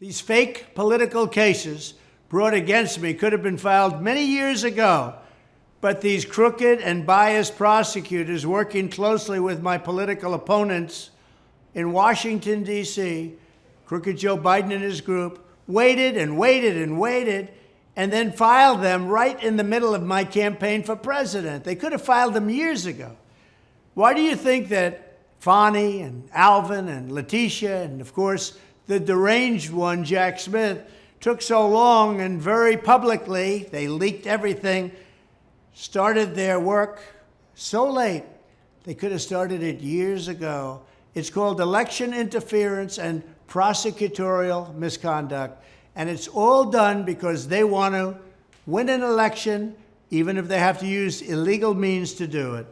These fake political cases brought against me could have been filed many years ago, but these crooked and biased prosecutors working closely with my political opponents in Washington, D.C., crooked Joe Biden and his group, waited and waited and waited, and then filed them right in the middle of my campaign for president. They could have filed them years ago. Why do you think that Fonnie and Alvin and Letitia and, of course, the deranged one, Jack Smith, took so long and very publicly, they leaked everything, started their work so late? They could have started it years ago. It's called election interference and prosecutorial misconduct. And it's all done because they want to win an election, even if they have to use illegal means to do it.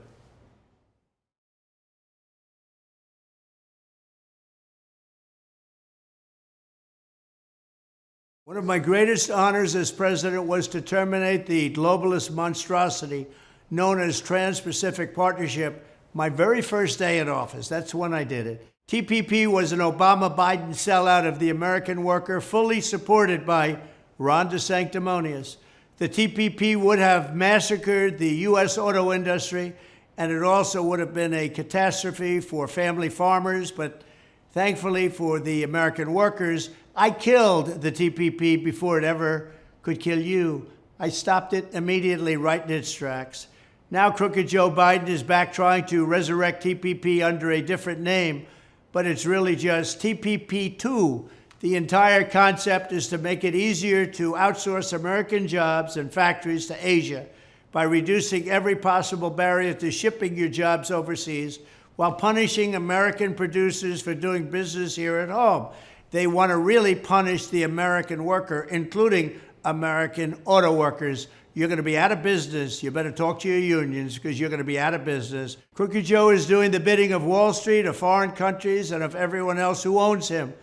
One of my greatest honors as president was to terminate the globalist monstrosity known as Trans-Pacific Partnership my very first day in office. That's when I did it. TPP was an Obama-Biden sellout of the American worker, fully supported by Ron DeSanctimonious. The TPP would have massacred the U.S. auto industry, and it also would have been a catastrophe for family farmers, but thankfully for the American workers, I killed the TPP before it ever could kill you. I stopped it immediately right in its tracks. Now crooked Joe Biden is back trying to resurrect TPP under a different name, but it's really just TPP2. The entire concept is to make it easier to outsource American jobs and factories to Asia by reducing every possible barrier to shipping your jobs overseas while punishing American producers for doing business here at home. They want to really punish the American worker, including American auto workers. You're going to be out of business. You better talk to your unions because you're going to be out of business. Crooked Joe is doing the bidding of Wall Street, of foreign countries, and of everyone else who owns him.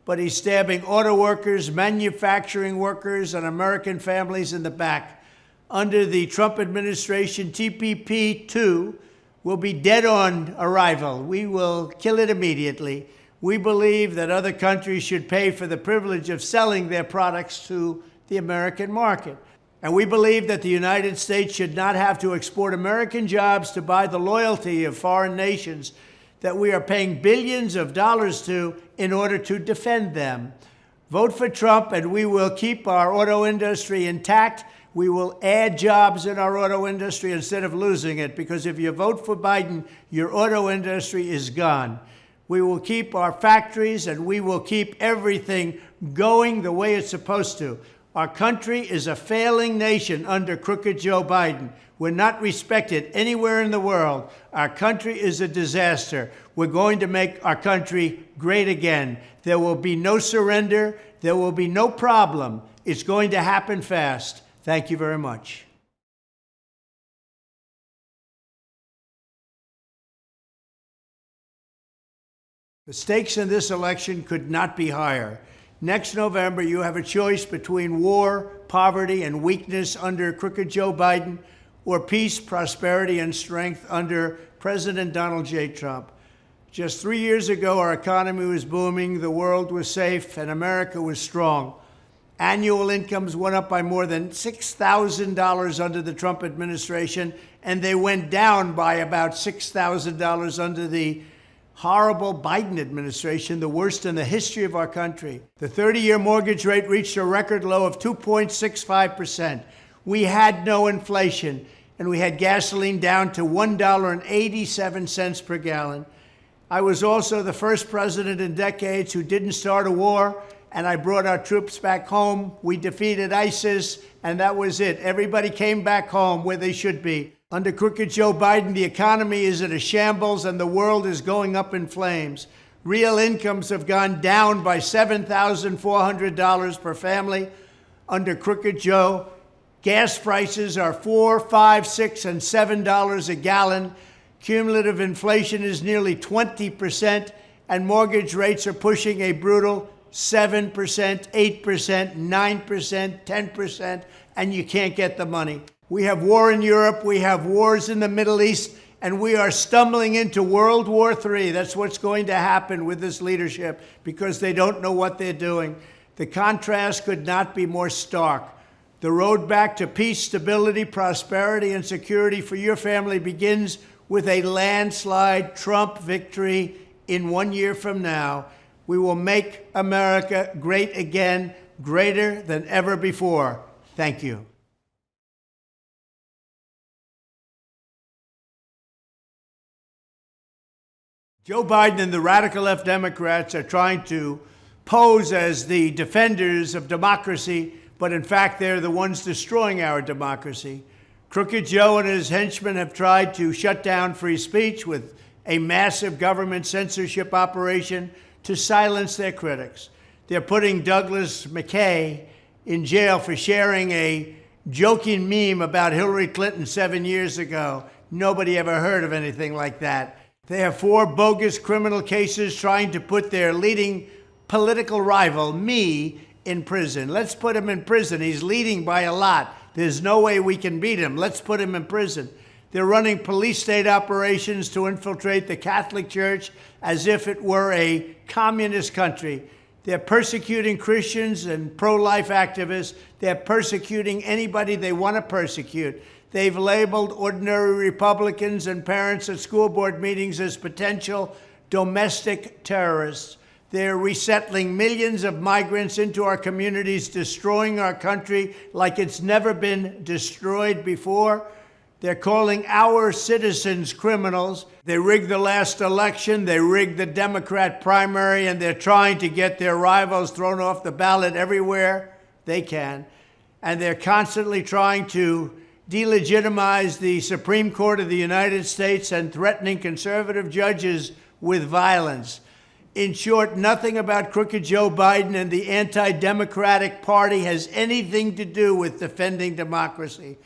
But he's stabbing auto workers, manufacturing workers, and American families in the back. Under the Trump administration, TPP2 will be dead on arrival. We will kill it immediately. We believe that other countries should pay for the privilege of selling their products to the American market. And we believe that the United States should not have to export American jobs to buy the loyalty of foreign nations that we are paying billions of dollars to in order to defend them. Vote for Trump and we will keep our auto industry intact. We will add jobs in our auto industry instead of losing it, because if you vote for Biden, your auto industry is gone. We will keep our factories and we will keep everything going the way it's supposed to. Our country is a failing nation under crooked Joe Biden. We're not respected anywhere in the world. Our country is a disaster. We're going to make our country great again. There will be no surrender. There will be no problem. It's going to happen fast. Thank you very much. The stakes in this election could not be higher. Next November, you have a choice between war, poverty, and weakness under crooked Joe Biden, or peace, prosperity, and strength under President Donald J. Trump. Just 3 years ago, our economy was booming, the world was safe, and America was strong. Annual incomes went up by more than $6,000 under the Trump administration, and they went down by about $6,000 under the horrible Biden administration, the worst in the history of our country. The 30-year mortgage rate reached a record low of 2.65%. We had no inflation, and we had gasoline down to $1.87 per gallon. I was also the first president in decades who didn't start a war, and I brought our troops back home. We defeated ISIS, and that was it. Everybody came back home where they should be. Under crooked Joe Biden, the economy is in a shambles and the world is going up in flames. Real incomes have gone down by $7,400 per family. Under crooked Joe, gas prices are $4, $5, $6, and $7 a gallon. Cumulative inflation is nearly 20%, and mortgage rates are pushing a brutal 7%, 8%, 9%, 10%, and you can't get the money. We have war in Europe, we have wars in the Middle East, and we are stumbling into World War III. That's what's going to happen with this leadership because they don't know what they're doing. The contrast could not be more stark. The road back to peace, stability, prosperity, and security for your family begins with a landslide Trump victory in 1 year from now. We will make America great again, greater than ever before. Thank you. Joe Biden and the radical left Democrats are trying to pose as the defenders of democracy, but in fact, they're the ones destroying our democracy. Crooked Joe and his henchmen have tried to shut down free speech with a massive government censorship operation to silence their critics. They're putting Douglas McKay in jail for sharing a joking meme about Hillary Clinton 7 years ago. Nobody ever heard of anything like that. They have 4 bogus criminal cases trying to put their leading political rival, me, in prison. Let's put him in prison. He's leading by a lot. There's no way we can beat him. Let's put him in prison. They're running police state operations to infiltrate the Catholic Church as if it were a communist country. They're persecuting Christians and pro-life activists. They're persecuting anybody they want to persecute. They've labeled ordinary Republicans and parents at school board meetings as potential domestic terrorists. They're resettling millions of migrants into our communities, destroying our country like it's never been destroyed before. They're calling our citizens criminals. They rigged the last election. They rigged the Democrat primary, and they're trying to get their rivals thrown off the ballot everywhere they can. And they're constantly trying to delegitimize the Supreme Court of the United States and threatening conservative judges with violence. In short, nothing about crooked Joe Biden and the anti-Democratic Party has anything to do with defending democracy.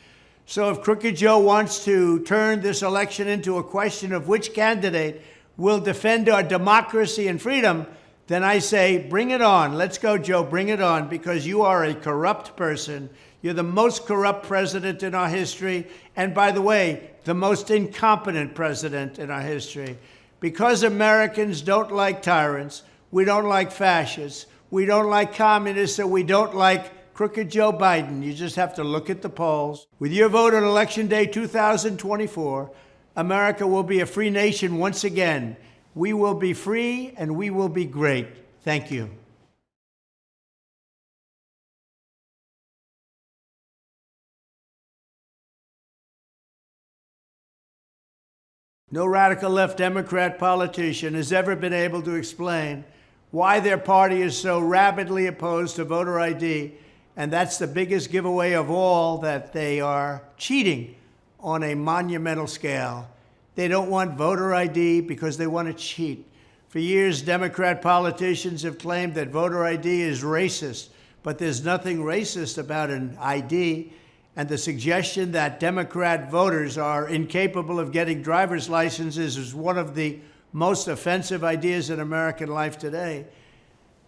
So if crooked Joe wants to turn this election into a question of which candidate will defend our democracy and freedom, then I say, bring it on. Let's go, Joe, bring it on, because you are a corrupt person. You're the most corrupt president in our history. And by the way, the most incompetent president in our history. Because Americans don't like tyrants, we don't like fascists, we don't like communists, and we don't like crooked Joe Biden. You just have to look at the polls. With your vote on Election Day 2024, America will be a free nation once again. We will be free and we will be great. Thank you. No radical left Democrat politician has ever been able to explain why their party is so rabidly opposed to voter ID. And that's the biggest giveaway of all, that they are cheating on a monumental scale. They don't want voter ID because they want to cheat. For years, Democrat politicians have claimed that voter ID is racist, but there's nothing racist about an ID. And the suggestion that Democrat voters are incapable of getting driver's licenses is one of the most offensive ideas in American life today.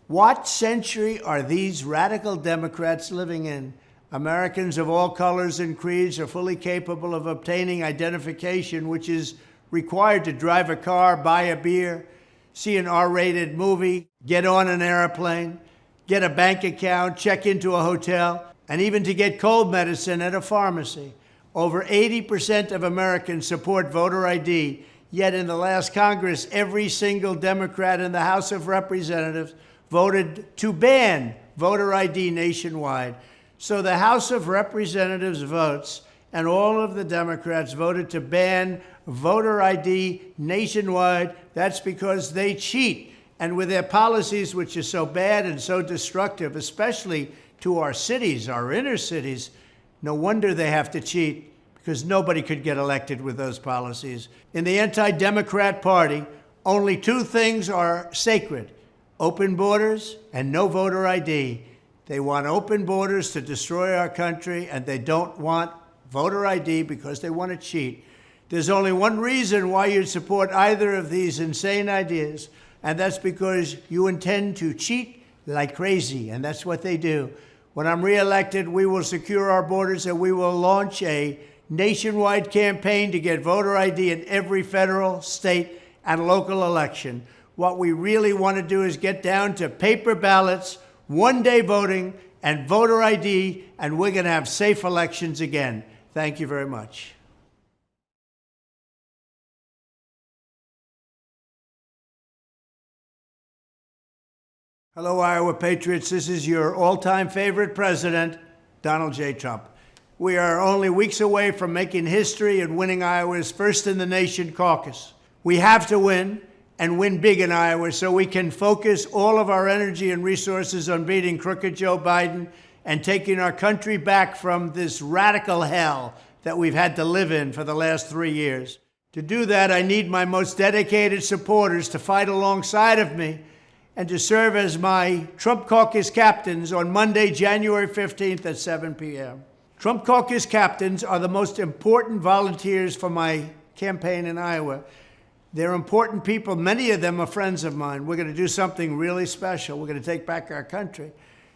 What century are these radical Democrats living in? Americans of all colors and creeds are fully capable of obtaining identification, which is required to drive a car, buy a beer, see an R-rated movie, get on an airplane, get a bank account, check into a hotel, and even to get cold medicine at a pharmacy. Over 80% of Americans support voter ID, yet in the last Congress, every single Democrat in the House of Representatives voted to ban voter ID nationwide. So the House of Representatives votes, and all of the Democrats voted to ban voter ID nationwide. That's because they cheat. And with their policies, which are so bad and so destructive, especially to our cities, our inner cities, no wonder they have to cheat, because nobody could get elected with those policies. In the anti-Democrat Party, only 2 things are sacred: open borders and no voter ID. They want open borders to destroy our country, and they don't want voter ID because they want to cheat. There's only one reason why you'd support either of these insane ideas, and that's because you intend to cheat like crazy, and that's what they do. When I'm reelected, we will secure our borders, and we will launch a nationwide campaign to get voter ID in every federal, state, and local election. What we really want to do is get down to paper ballots, one-day voting and voter ID, and we're going to have safe elections again. Thank you very much. Hello, Iowa Patriots. This is your all-time favorite president, Donald J. Trump. We are only weeks away from making history and winning Iowa's first-in-the-nation caucus. We have to win, and win big in Iowa, so we can focus all of our energy and resources on beating crooked Joe Biden and taking our country back from this radical hell that we've had to live in for the last 3 years. To do that, I need my most dedicated supporters to fight alongside of me and to serve as my Trump Caucus captains on Monday, January 15th at 7 p.m. Trump Caucus captains are the most important volunteers for my campaign in Iowa. They're important people. Many of them are friends of mine. We're going to do something really special. We're going to take back our country.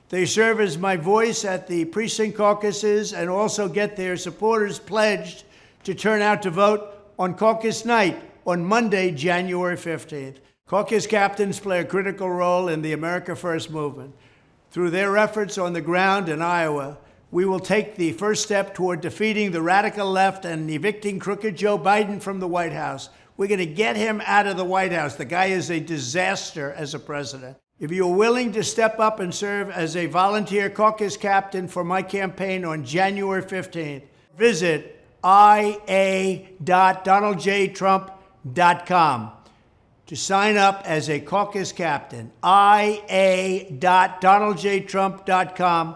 They serve as my voice at the precinct caucuses and also get their supporters pledged to turn out to vote on caucus night on Monday, January 15th. Caucus captains play a critical role in the America First movement. Through their efforts on the ground in Iowa, we will take the first step toward defeating the radical left and evicting crooked Joe Biden from the White House. We're going to get him out of the White House. The guy is a disaster as a president. If you're willing to step up and serve as a volunteer caucus captain for my campaign on January 15th, visit ia.donaldjtrump.com to sign up as a caucus captain. ia.donaldjtrump.com,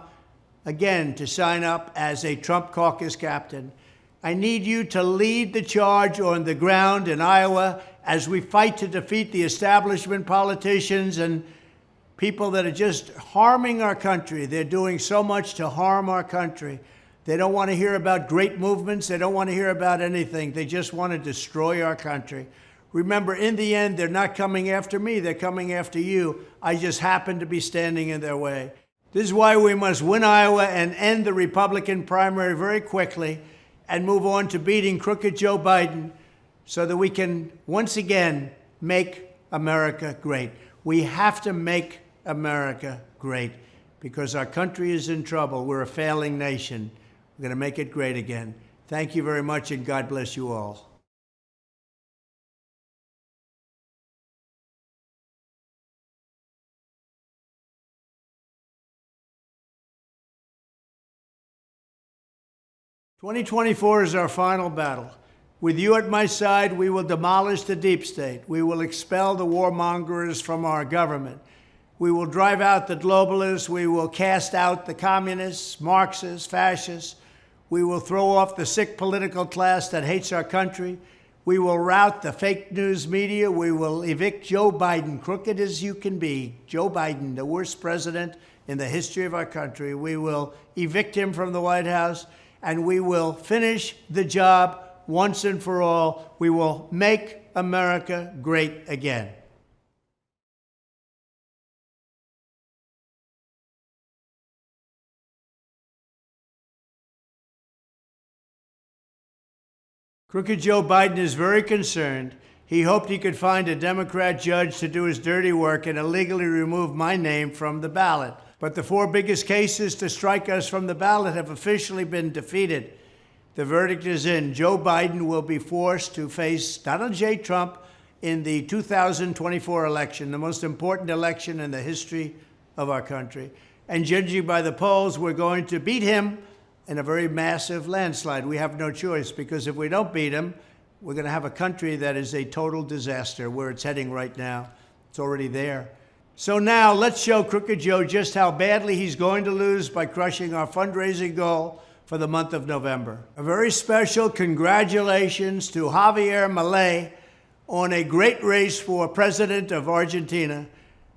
again, to sign up as a Trump caucus captain. I need you to lead the charge on the ground in Iowa as we fight to defeat the establishment politicians and people that are just harming our country. They're doing so much to harm our country. They don't want to hear about great movements. They don't want to hear about anything. They just want to destroy our country. Remember, in the end, they're not coming after me. They're coming after you. I just happen to be standing in their way. This is why we must win Iowa and end the Republican primary very quickly and move on to beating crooked Joe Biden so that we can once again make America great. We have to make America great because our country is in trouble. We're a failing nation. We're going to make it great again. Thank you very much, and God bless you all. "2024 is our final battle. With you at my side, we will demolish the deep state. We will expel the warmongers from our government. We will drive out the globalists. We will cast out the communists, Marxists, fascists. We will throw off the sick political class that hates our country. We will rout the fake news media. We will evict Joe Biden, crooked as you can be. Joe Biden, the worst president in the history of our country. We will evict him from the White House, and we will finish the job once and for all. We will make America great again." Crooked Joe Biden is very concerned. He hoped he could find a Democrat judge to do his dirty work and illegally remove my name from the ballot. But the 4 biggest cases to strike us from the ballot have officially been defeated. The verdict is in. Joe Biden will be forced to face Donald J. Trump in the 2024 election, the most important election in the history of our country. And judging by the polls, we're going to beat him in a very massive landslide. We have no choice, because if we don't beat him, we're going to have a country that is a total disaster where it's heading right now. It's already there. So now let's show Crooked Joe just how badly he's going to lose by crushing our fundraising goal for the month of November. A very special congratulations to Javier Milei on a great race for president of Argentina.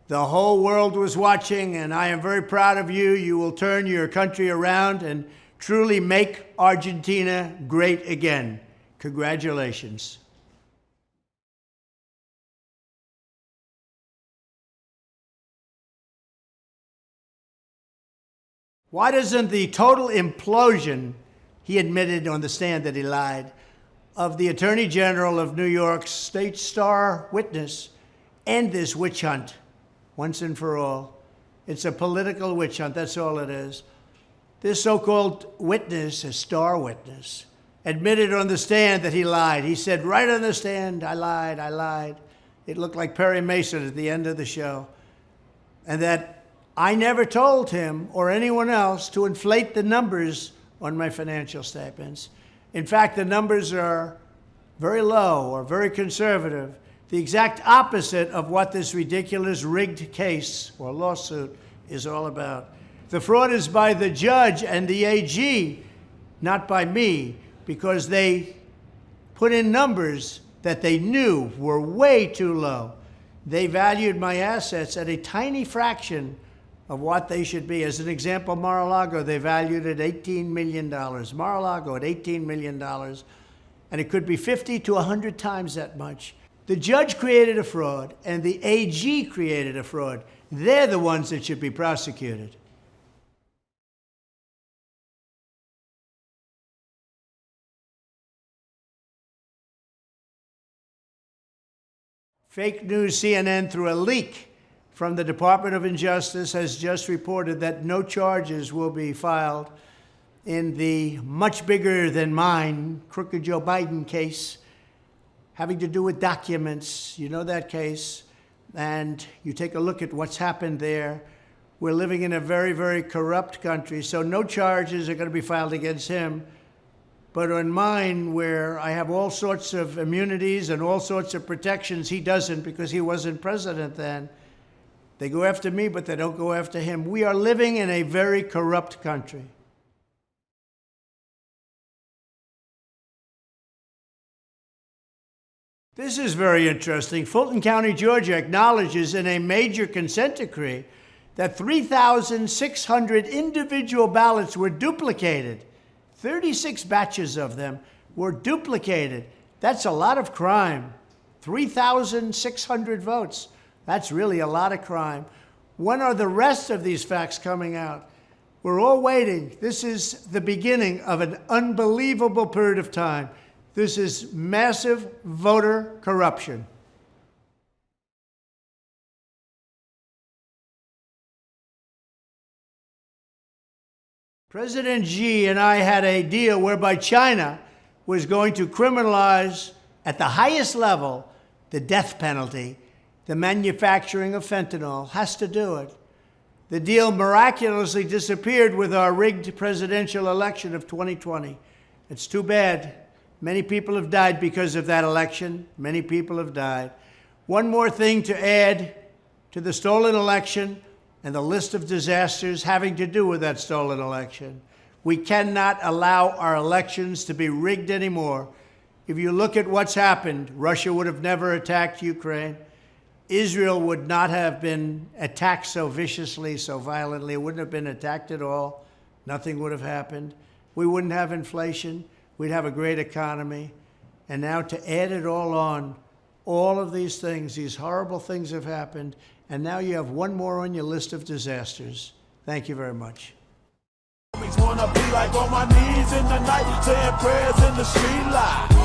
The whole world was watching, and I am very proud of you. You will turn your country around and truly make Argentina great again. Congratulations. Why doesn't the total implosion, he admitted on the stand that he lied, of the Attorney General of New York's state star witness end this witch hunt once and for all? It's a political witch hunt. That's all it is. This so-called witness, a star witness, admitted on the stand that he lied. He said right on the stand, I lied. It looked like Perry Mason at the end of the show. And that I never told him or anyone else to inflate the numbers on my financial statements. In fact, the numbers are very low or very conservative, the exact opposite of what this ridiculous rigged case or lawsuit is all about. The fraud is by the judge and the AG, not by me, because they put in numbers that they knew were way too low. They valued my assets at a tiny fraction of what they should be. As an example, Mar-a-Lago, they valued at $18 million. Mar-a-Lago at $18 million, and it could be 50 to 100 times that much. The judge created a fraud, and the AG created a fraud. They're the ones that should be prosecuted. Fake news CNN, through a leak from the Department of Justice, has just reported that no charges will be filed in the much bigger than mine crooked Joe Biden case having to do with documents. You know that case, and you take a look at what's happened there. We're living in a very, very corrupt country, so no charges are going to be filed against him. But on mine, where I have all sorts of immunities and all sorts of protections, he doesn't because he wasn't president then. They go after me, but they don't go after him. We are living in a very corrupt country. This is very interesting. Fulton County, Georgia acknowledges in a major consent decree that 3,600 individual ballots were duplicated. 36 batches of them were duplicated. That's a lot of crime. 3,600 votes. That's really a lot of crime. When are the rest of these facts coming out? We're all waiting. This is the beginning of an unbelievable period of time. This is massive voter corruption. President Xi and I had a deal whereby China was going to criminalize at the highest level the death penalty. The manufacturing of fentanyl has to do it. The deal miraculously disappeared with our rigged presidential election of 2020. It's too bad. Many people have died because of that election. Many people have died. One more thing to add to the stolen election and the list of disasters having to do with that stolen election. We cannot allow our elections to be rigged anymore. If you look at what's happened, Russia would have never attacked Ukraine. Israel would not have been attacked so viciously, so violently. It wouldn't have been attacked at all. Nothing would have happened. We wouldn't have inflation. We'd have a great economy. And now to add it all on, all of these things, these horrible things have happened, and now you have one more on your list of disasters. Thank you very much. Wanna be like on my knees in the night, saying prayers in the street light.